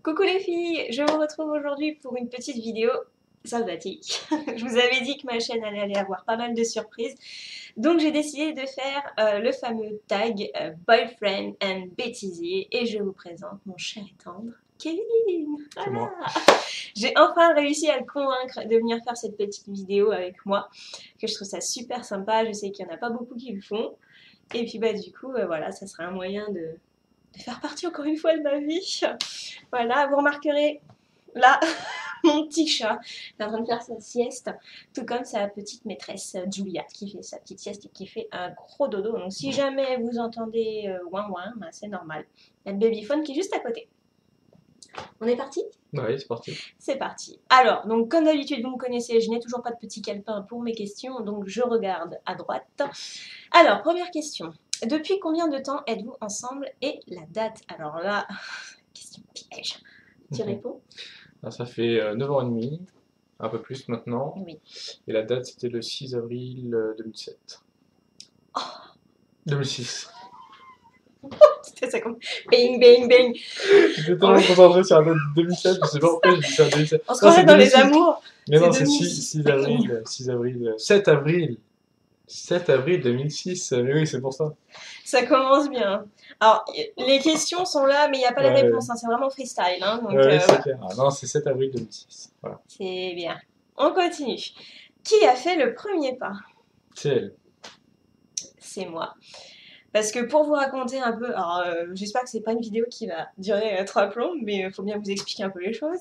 Coucou les filles, je vous retrouve aujourd'hui pour une petite vidéo sympathique. Je vous avais dit que ma chaîne allait avoir pas mal de surprises, donc j'ai décidé de faire le fameux tag Boyfriend and Bêtisier et je vous présente mon cher et tendre Kevin. C'est Voilà. moi. J'ai enfin réussi à le convaincre de venir faire cette petite vidéo avec moi, que je trouve ça super sympa, je sais qu'il n'y en a pas beaucoup qui le font. Et puis bah du coup, voilà, ça sera un moyen de faire partie encore une fois de ma vie. Voilà, vous remarquerez là mon petit chat est en train de faire sa sieste, tout comme sa petite maîtresse Julia qui fait sa petite sieste et qui fait un gros dodo. Donc si jamais vous entendez ouin ouin, bah, c'est normal. Il y a le babyphone qui est juste à côté. On est parti? Oui, c'est parti. C'est parti. Alors, donc comme d'habitude, vous me connaissez, je n'ai toujours pas de petit calepin pour mes questions, donc je regarde à droite. Alors, première question. Depuis combien de temps êtes-vous ensemble et la date? Alors là, question piège. Tu réponds? Ah, ça fait 9 ans et demi, un peu plus maintenant. Oui. Et la date, c'était le 6 avril 2007. 2006. C'était ça comme bing bing bing. J'étais tellement concentré sur la date de 2007, je sais pas pourquoi j'ai dit ça en 2007. On se Non, c'est croirait dans les 2006. amours. Mais non, C'est c'est 2006. 6 avril, 6 avril, 7 avril. 7 avril 2006, mais oui, c'est pour ça. Ça commence bien. Alors, les questions sont là, mais il n'y a pas les Ouais, réponses. Hein. C'est vraiment freestyle. Hein, donc, ouais, c'est voilà. clair. Ah, non, c'est 7 avril 2006. Voilà. C'est bien. On continue. Qui a fait le premier pas? C'est elle. C'est moi. Parce que pour vous raconter un peu, alors j'espère que c'est pas une vidéo qui va durer 3 plombs, mais il faut bien vous expliquer un peu les choses.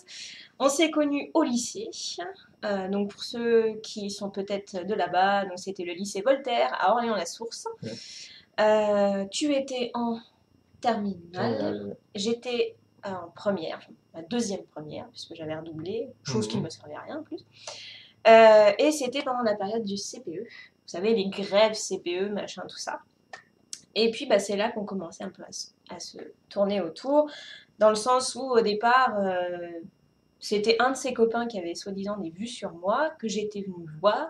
On s'est connus au lycée, donc pour ceux qui sont peut-être de là-bas, donc c'était le lycée Voltaire à Orléans-la-Source. Ouais. Tu étais en terminale, Terminal. j'étais en première, ma deuxième première, puisque j'avais redoublé, chose qui ne me servait à rien en plus. Et c'était pendant la période du CPE, vous savez, les grèves CPE, machin, tout ça. Et puis bah, c'est là qu'on commençait un peu à se tourner autour, dans le sens où au départ, c'était un de ses copains qui avait soi-disant des vues sur moi, que j'étais venue voir,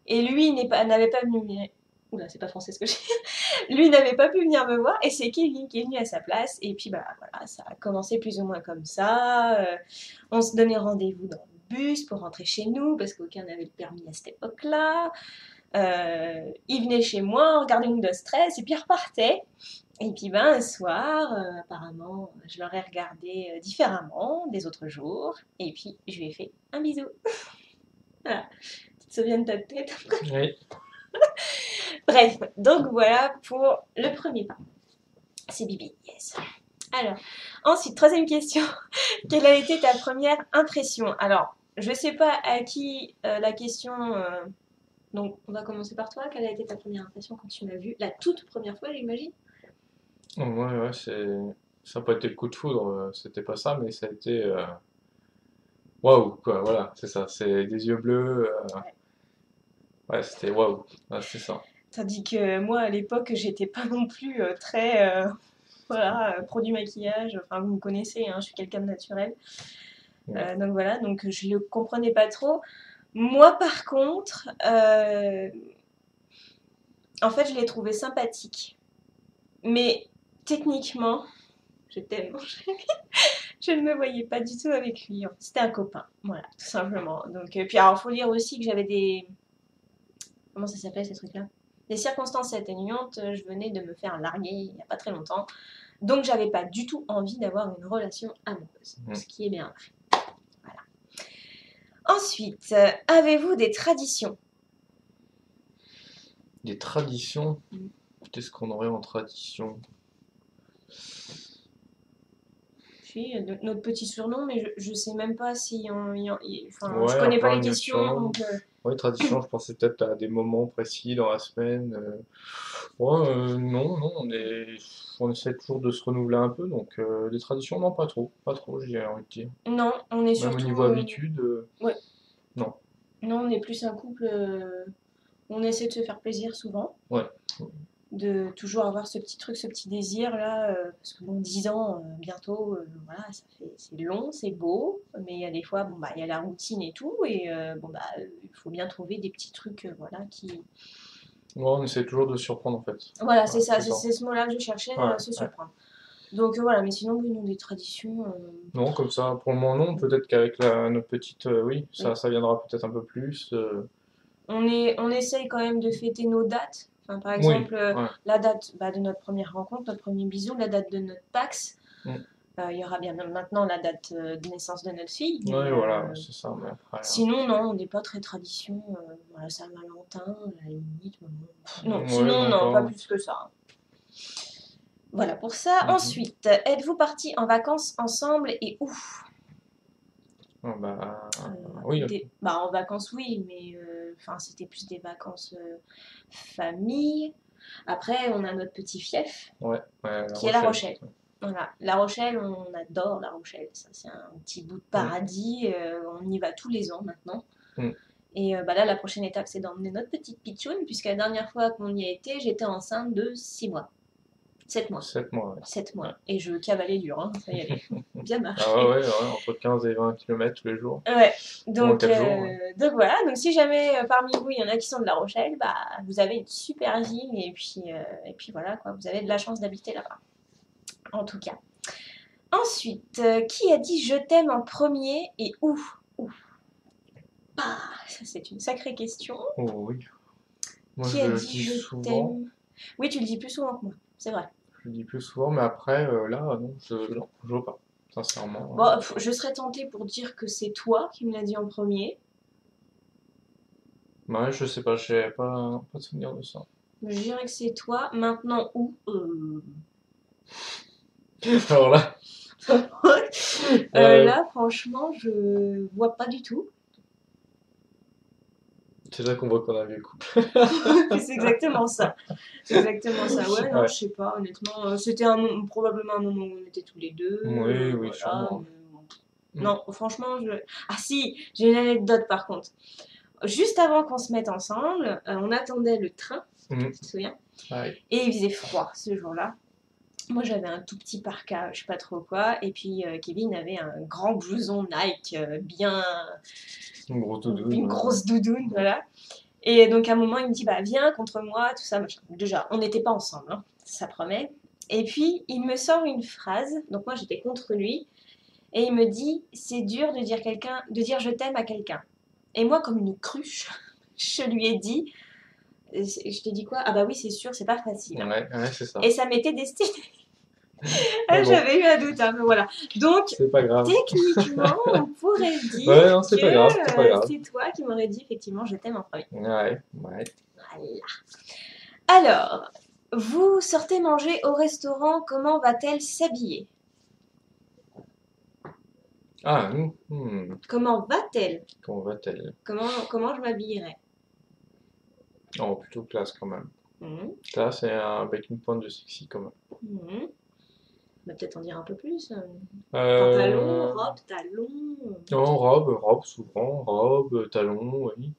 et lui n'avait pas venu venir. Oula, c'est pas français ce que j'ai. Lui n'avait pas pu venir me voir, et c'est Kevin qui est venu à sa place, et puis bah voilà, ça a commencé plus ou moins comme ça. On se donnait rendez-vous dans le bus pour rentrer chez nous, parce qu'aucun n'avait le permis à cette époque-là. Il venait chez moi, on regardait une de stress, et puis il repartait. Et puis ben, un soir, apparemment, je l'aurais regardé différemment des autres jours, et puis je lui ai fait un bisou. Voilà. Tu te souviens de ta tête? Oui. Bref, donc voilà pour le premier pas. C'est Bibi, yes. Alors, ensuite, troisième question. Quelle a été ta première impression? Alors, je sais pas à qui la question... donc, on va commencer par toi. Quelle a été ta première impression quand tu m'as vu? La toute première fois, j'imagine? Ouais, ouais, ça n'a pas été le coup de foudre, c'était pas ça, mais ça a été waouh, quoi, voilà, c'est ça, c'est des yeux bleus, ouais, c'était waouh, ouais, c'est ça. Tandis que moi, à l'époque, j'étais pas non plus très... voilà, pro du maquillage. Enfin, vous me connaissez, hein, je suis quelqu'un de naturel. Ouais. Donc voilà, donc je le comprenais pas trop. Moi, par contre, en fait, je l'ai trouvé sympathique. Mais techniquement, je t'aime, je ne me voyais pas du tout avec lui. C'était un copain, voilà, tout simplement. Donc, puis alors, faut dire aussi que j'avais des... Comment ça s'appelle ces trucs-là? Des circonstances atténuantes. Je venais de me faire larguer il n'y a pas très longtemps. Donc, j'avais pas du tout envie d'avoir une relation amoureuse. Mm. Ce qui est bien vrai. Voilà. Ensuite, avez-vous des traditions? Des traditions, qu'est-ce qu'on aurait en tradition? Si, notre petit surnom, mais je sais même pas si enfin, je Ouais, un connais peu pas les un questions, surnom. donc Ouais, tradition, je pensais peut-être à des moments précis dans la semaine. Ouais, non, non, on essaie toujours de se renouveler un peu, donc des traditions, non, pas trop, j'ai envie de dire. non, on est Même au surtout, niveau habitude, ouais, non. non, on est plus un couple, on essaie de se faire plaisir souvent, Ouais. de toujours avoir ce petit truc, ce petit désir là, parce que bon, 10 ans bientôt, voilà, ça fait, c'est long, c'est beau, mais il y a des fois, bon bah, il y a la routine et tout, et bon bah, il faut bien trouver des petits trucs, voilà, qui, Ouais, on essaie toujours de se surprendre en fait. voilà, c'est Voilà, ça, c'est c'est ça. ce mot-là que je cherchais, Ouais, se ouais. surprendre. Donc voilà, mais sinon, oui, non, des traditions. Non, comme ça, pour le moment, non. Peut-être qu'avec notre petite, oui, Oui. ça viendra peut-être un peu plus. On essaye quand même de fêter nos dates. Enfin, par Oui, exemple, ouais. la date de notre première rencontre, notre premier bisou, la date de notre Pax. Mm. Il y aura bien maintenant la date de naissance de notre fille. Oui, Mais voilà, c'est ça. Mais après, sinon, non, on n'est pas très tradition. Voilà, Saint-Valentin, à la limite. Non, ouais, sinon, non, non, pas pas. plus que ça. Voilà pour ça. Mhm. Ensuite, êtes-vous partis en vacances ensemble et où? Ah, bah, Euh, oui, Bah, en vacances, oui, mais enfin, c'était plus des vacances famille. Après, on a notre petit fief, ouais, ouais, La qui est La Rochelle. Rochelle. Voilà, La Rochelle, on adore La Rochelle. Ça, c'est un petit bout de Mm, paradis. On y va tous les ans maintenant. mm. Et bah là, la prochaine étape, c'est d'emmener notre petite pitchoune, puisque la dernière fois qu'on y a été, j'étais enceinte de 6 mois. 7 mois. 7 mois, ouais. 7 Ouais. mois. Et je cavalais dur, hein, ça y allait. Bien Ah ouais, marché. ouais, ouais, entre 15 et 20 kilomètres tous les jours. Ouais, Pendant donc, 4 jours, ouais. donc voilà, donc si jamais parmi vous il y en a qui sont de La Rochelle, bah vous avez une super ville et puis voilà quoi, vous avez de la chance d'habiter là-bas, en tout cas. Ensuite, qui a dit je t'aime en premier et où? Où? Ah, ça c'est une sacrée question. Oh oui. Moi, Qui je a le dit dis je souvent. t'aime? Oui, tu le dis plus souvent que moi, c'est vrai. Je le dis plus souvent, mais après, là, non, je veux pas. Sincèrement. Bon, je serais tentée pour dire que c'est toi qui me l'as dit en premier. Ouais, je sais pas, j'ai pas de souvenir de ça. Je dirais que c'est toi. Maintenant où? Alors là, euh, Là, franchement, je vois pas du tout. c'est là qu'on voit qu'on a vu le couple. C'est exactement ça. C'est exactement ça. Ouais, non, Ouais. je sais pas, honnêtement. C'était probablement un moment où on était tous les deux. Oui, oui, Voilà. sûrement. Mais bon. Mm. Non, franchement, je. Ah si, j'ai une anecdote par contre. Juste avant qu'on se mette ensemble, on attendait le train, Mm. tu te souviens? Ouais. Et il faisait froid ce jour-là. Moi, j'avais un tout petit parka, je sais pas trop quoi. Et puis, Kevin avait un grand blouson Nike, bien. Une grosse doudoune. Une grosse doudoune, voilà. Et donc à un moment, il me dit, bah viens contre moi, tout ça, machin. Déjà, on n'était pas ensemble, hein, ça promet. Et puis, il me sort une phrase, donc moi j'étais contre lui, et il me dit, c'est dur de dire je t'aime à quelqu'un. Et moi, comme une cruche, je lui ai dit, je t'ai dit quoi? Ah bah oui, c'est sûr, c'est pas facile, hein. Ouais, ouais, c'est ça. Et ça m'était destiné. Mais bon, J'avais eu un doute, hein, mais voilà. Donc, c'est pas grave. techniquement, on pourrait dire Ouais, non, c'est pas grave, c'est pas que grave. c'est toi qui m'aurais dit effectivement je t'aime en premier. Ouais, ouais. Voilà. Alors, vous sortez manger au restaurant, comment va-t-elle s'habiller? Ah, Comment va-t-elle? comment va-t-elle? Comment je m'habillerai? Oh, plutôt classe quand même. Mhm, Classe et avec une pointe de sexy quand même. mhm. On va peut-être en dire un peu plus. Pantalon, Euh... robe, talon. Non, robe souvent, robe, talon, oui.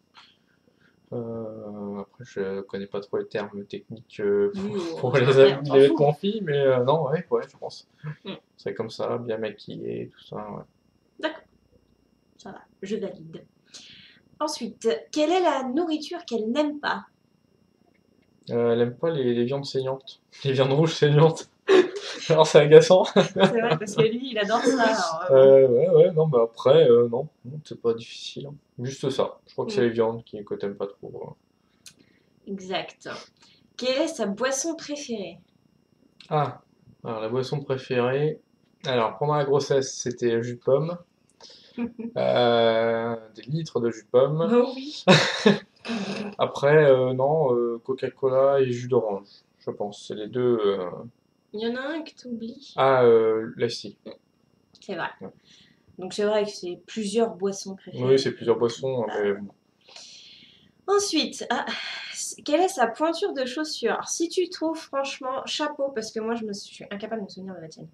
Après, je connais pas trop les termes techniques Oui, pour c'est les, pas vrai, on s'en les fout. vêtements filles, mais non, ouais, je pense. Mm. C'est comme ça, bien maquillé, tout ça, ouais. D'accord, ça va, je valide. Ensuite, quelle est la nourriture qu'elle n'aime pas? Elle aime pas les viandes saignantes, les viandes rouges saignantes. Alors c'est agaçant. C'est vrai, parce que lui, il adore ça. Alors, Ouais, non, mais après, non, c'est pas difficile, hein. Juste ça. Je crois que c'est les viandes que t'aimes pas trop. exact. Quelle est sa boisson préférée? Ah, alors la boisson préférée. Alors pendant la grossesse, c'était jus de pomme. Des litres de jus de pomme. Oh oui. Après, non, Coca-Cola et jus d'orange, je pense. C'est les deux. Il y en a un que tu oublies. Ah, Lassi. C'est vrai. Ouais. Donc c'est vrai que c'est plusieurs boissons préférées. Oui, c'est plusieurs boissons, hein, mais bon. Ensuite, quelle est sa pointure de chaussure? Alors, si tu trouves, franchement, chapeau, parce que moi je suis incapable de me souvenir de la tienne.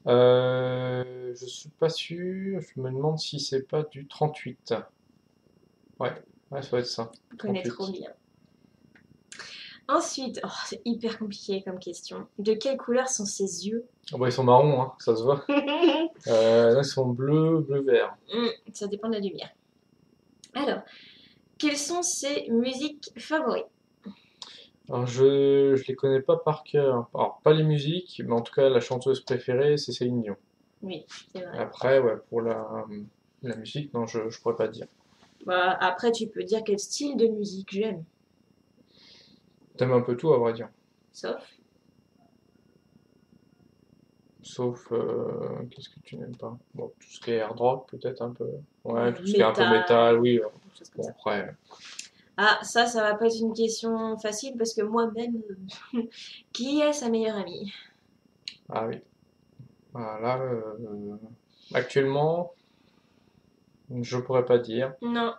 Je suis pas sûr. Je me demande si c'est pas du 38. Ouais, ouais, ça doit être ça. Je connais 38. trop bien. Ensuite, oh, c'est hyper compliqué comme question. De quelle couleur sont ses yeux? Oh, bah, ils sont marrons, hein, ça se voit. Là, ils sont bleu-vert. Ça dépend de la lumière. Alors, quelles sont ses musiques favorites? Alors, je les connais pas par cœur. Alors, pas les musiques, mais en tout cas, la chanteuse préférée, c'est Céline Dion. Oui, c'est vrai. Après, ouais, pour la musique, non, je pourrais pas dire. Bah, après, tu peux dire quel style de musique j'aime. T'aimes un peu tout, à vrai dire. Sauf Sauf, qu'est-ce que tu n'aimes pas? Bon, tout ce qui est hard rock, peut-être un peu. Ouais, tout ce qui est un peu métal, métal, oui. des choses comme Bon, ça. après, Ah, ça va pas être une question facile parce que moi-même, qui est sa meilleure amie? ah oui. Voilà, actuellement, je pourrais pas dire. Non,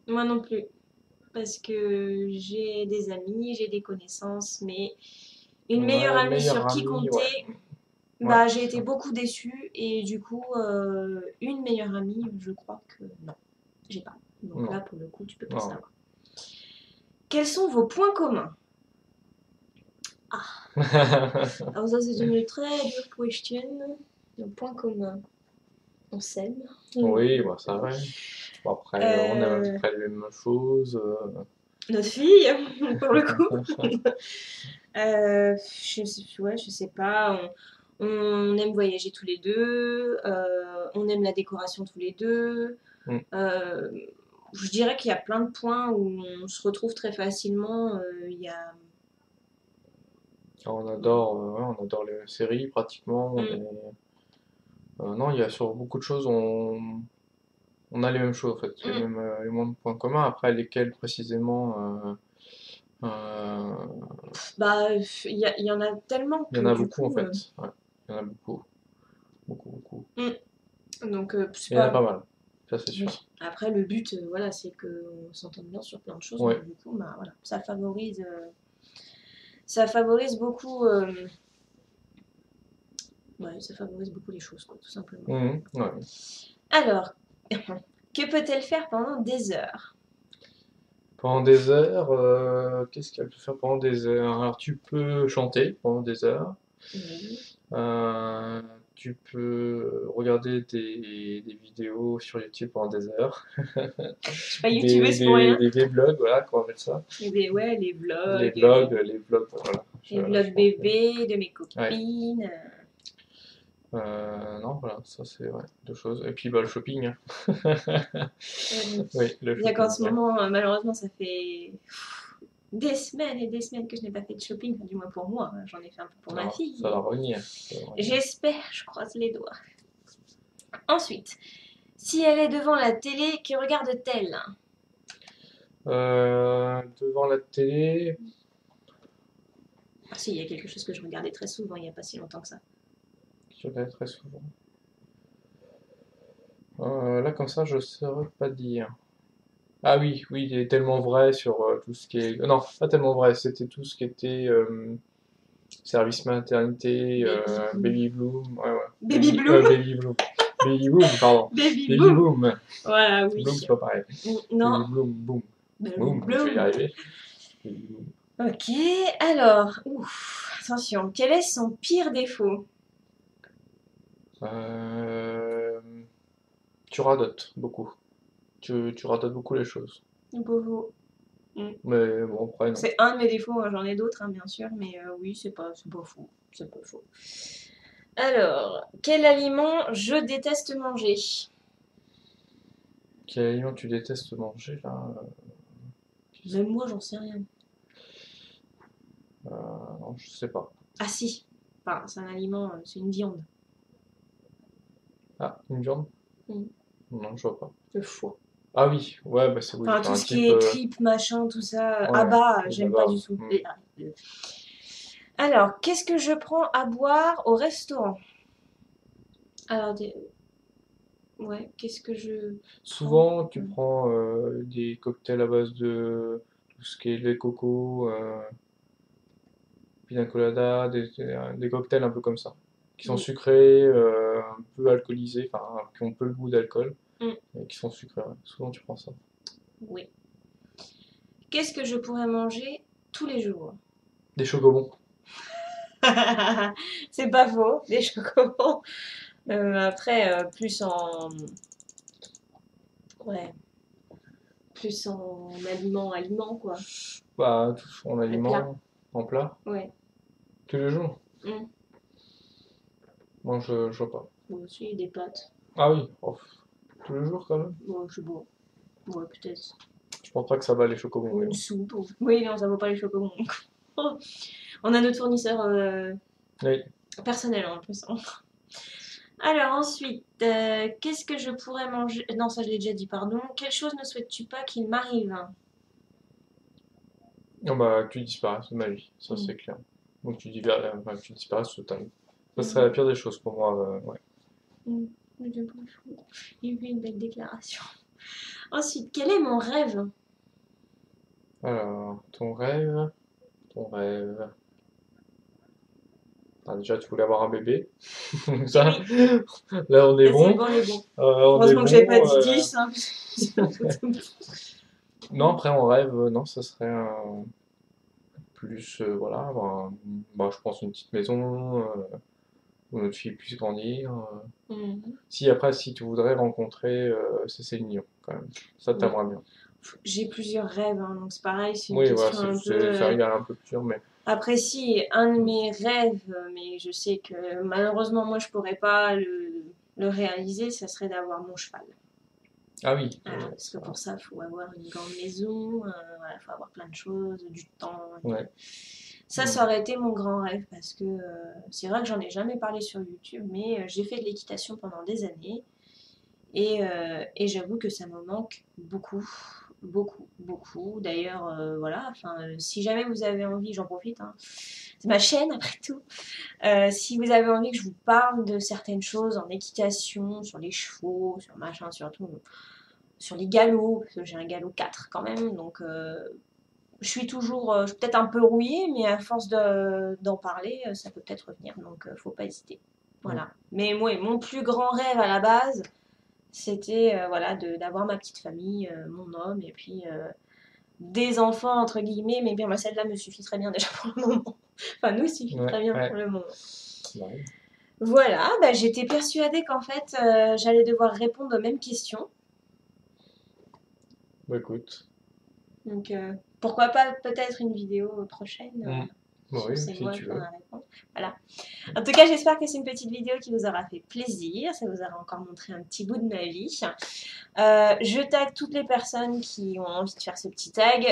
moi non plus. Parce que j'ai des amis, j'ai des connaissances, mais une meilleure Ouais, amie sur meilleur qui ami, ouais. compter, Ouais, bah j'ai c'est été ça. beaucoup déçue et du coup, une meilleure amie, je crois que non, j'ai pas. Donc là, Non, pour le coup, tu peux pas non. savoir. Quels sont vos points communs? Ah, alors ça c'est une très dure question. Le point commun, on s'aime. Oui, bah, ça va. Bon, après, on aime à peu Euh, près les mêmes choses. notre fille, pour le coup. Ouais, je sais pas. On aime voyager tous les deux. On aime la décoration tous les deux. Mm. Euh, je dirais qu'il y a plein de points où on se retrouve très facilement. Il y a. Ouais, on adore les séries, pratiquement. Mm, Non, il y a sur beaucoup de choses, on a les mêmes choses, en fait. mm. Les mêmes points communs. Après, lesquels précisément, euh, Bah, il y en a tellement il y en que a du beaucoup, en coup. fait. Ouais, il y en a beaucoup. Beaucoup, beaucoup. Donc, c'est Il y en a pas. pas mal, ça c'est sûr. Oui. Après, le but, voilà, c'est qu'on s'entende bien sur plein de choses. Ouais. Donc, du coup, bah, voilà, ça favorise beaucoup. Ouais, ça favorise beaucoup les choses, quoi, tout simplement. Mhm, ouais. Alors, que peut-elle faire pendant des heures? Pendant des heures, qu'est-ce qu'elle peut faire pendant des heures? Alors, tu peux chanter pendant des heures. Oui. Euh, Tu peux regarder des vidéos sur YouTube pendant des heures. Je suis pas youtubeuse pour rien. Des vlogs, voilà, comment on appelle ça. Ouais, les Les vlogs, voilà. vlogs Je m'en rappelle. bébés de mes Ouais. copines. Non, voilà, ça c'est ouais, deux choses. Et puis bah, le shopping, hein. Euh, Oui, le Bien qu'en shopping, ce ouais. moment, malheureusement, ça fait des semaines et des semaines que je n'ai pas fait de shopping, enfin, du moins pour moi. J'en ai fait un peu pour ma Alors, fille, ça va mais revenir. Ça va revenir. j'espère, je croise les doigts. Ensuite, si elle est devant la télé, que regarde-t-elle? Devant la télé, Ah si, il y a quelque chose que je regardais très souvent, il n'y a pas si longtemps que ça. je regarde très souvent. Là, comme ça, je saurais pas dire. Ah oui, oui, il est tellement vrai sur tout ce qui est. Non, pas tellement vrai, c'était tout ce qui était service maternité, Baby Boom. baby bloom, ouais, ouais. Baby Bloom? Baby bloom. Baby boom, pardon. Baby Baby Boom. boom. Voilà, oui. Bloom, c'est pas pareil. Non, Baby bloom, boom. Baby Boom, je vais y Bloom. arriver. Baby bloom. Ok, alors, ouf, attention, quel est son pire défaut? Euh, Tu radotes beaucoup. Tu radotes beaucoup les choses. Le pauvre. Mm. Mais bon, après, non. C'est un de mes défauts, hein, j'en ai d'autres, hein, bien sûr, mais oui, c'est pas faux. C'est pas faux. Alors, quel aliment je déteste manger? Quel aliment tu détestes manger là? Même moi, j'en sais rien. Non, je sais pas. Ah si, enfin, c'est un aliment, c'est une viande. Ah, une viande? Mm. Non, je vois pas. Le foie. Ah oui, ouais, bah c'est oui, Enfin, c'est tout un ce qui type. est tripes, machin, tout ça. Ah Ouais, bah, les j'aime pas babas. du tout. Alors, qu'est-ce que je prends à boire au restaurant? Alors, ouais, qu'est-ce que je prends? Souvent, tu prends des cocktails à base de tout ce qui est lait coco, pina colada, des cocktails un peu comme ça, qui sont Oui. sucrés, un peu alcoolisés, enfin, qui ont peu le goût d'alcool, Mm, mais qui sont sucrés. Ouais. Souvent, tu prends ça. oui. Qu'est-ce que je pourrais manger tous les jours? Des chocobons. C'est pas faux, des chocobons. Après, plus en. Ouais. Plus en aliment, quoi. Bah, en Le plat. aliment, en plat, Ouais. tous les jours. Mm. Moi, je vois pas. Bon, aussi, des pâtes. Ah oui, oh, tous les jours quand même. Bon, je sais pas. Ouais, peut-être. Je pense pas que ça va les chocobons. Ou Mais une bon. soupe. Oui, non, ça vaut pas les chocobons. On a notre fournisseur Oui. personnel en plus. Alors ensuite, qu'est-ce que je pourrais manger? Non, ça je l'ai déjà dit, pardon. Quelle chose ne souhaites-tu pas qu'il m'arrive? Oh, bah, que tu disparaisses de ma vie, ça Mm. c'est clair. Donc enfin, que tu disparaisses totalement. Ça serait la Mm. pire des choses pour moi. Ouais. Mm. Il fait une belle déclaration. Ensuite, quel est mon rêve? Alors, ton rêve, ton rêve. Ah, déjà, tu voulais avoir un bébé. Donc Eh ça, oui, là on est c'est bon. bon, on est bon. On est Heureusement que j'avais pas bon. dit 10. Hein. Non, après en rêve, non, ça serait plus, voilà, bah, je pense une petite maison, où notre fille puisse grandir. Mhm. Si après, si tu voudrais rencontrer Céline Dion, quand même, ça Oui, t'aimerais bien. j'ai plusieurs rêves, hein, donc c'est pareil, c'est une Oui, voilà, question un peu. ça régale un peu plus dur, mais Après, si, un de mes rêves, mais je sais que malheureusement, moi, je pourrais pas le réaliser, ça serait d'avoir mon cheval. ah oui, Voilà, parce que pour ça, il faut avoir une grande maison, voilà, faut avoir plein de choses, du temps. ouais. Ça aurait été mon grand rêve, parce que c'est vrai que j'en ai jamais parlé sur YouTube, mais j'ai fait de l'équitation pendant des années. Et j'avoue que ça me manque beaucoup, beaucoup, beaucoup. D'ailleurs, voilà, enfin, si jamais vous avez envie, j'en profite, hein, c'est ma chaîne après tout. Si vous avez envie que je vous parle de certaines choses en équitation, sur les chevaux, sur machin, sur tout, sur les galops, parce que j'ai un galop 4 quand même, donc je suis toujours, je suis peut-être un peu rouillée, mais à force d'en parler, ça peut peut-être revenir, donc faut pas hésiter. Voilà. Mais moi, mon plus grand rêve à la base, c'était voilà, d'avoir ma petite famille, mon homme, et puis des enfants, entre guillemets, mais bien, moi, celle-là me suffit très bien déjà pour le moment. Enfin, nous suffit Ouais, très bien ouais. pour le moment. Ouais. Voilà, bah, j'étais persuadée qu'en fait, j'allais devoir répondre aux mêmes questions. Bah, écoute. Donc, pourquoi pas peut-être une vidéo prochaine Mm. Bah sur oui, ces si mots tu qu'on veux. a répondu. Voilà. En tout cas, j'espère que c'est une petite vidéo qui vous aura fait plaisir. Ça vous aura encore montré un petit bout de ma vie. Je tag toutes les personnes qui ont envie de faire ce petit tag.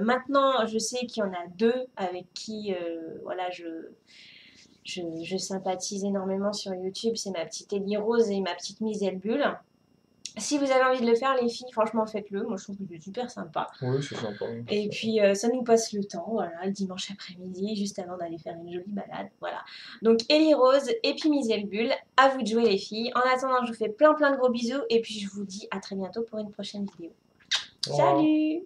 Maintenant, je sais qu'il y en a deux avec qui voilà, je sympathise énormément sur YouTube. C'est ma petite Ellie Rose et ma petite Miselle Bulle. Si vous avez envie de le faire, les filles, franchement, faites-le. Moi, je trouve que c'est super sympa. Oui, c'est sympa. Et puis, ça nous passe le temps, voilà, le dimanche après-midi, juste avant d'aller faire une jolie balade, voilà. Donc, Ellie Rose et puis Miselle Bulle, à vous de jouer les filles. En attendant, je vous fais plein de gros bisous et puis je vous dis à très bientôt pour une prochaine vidéo. Au revoir. Salut!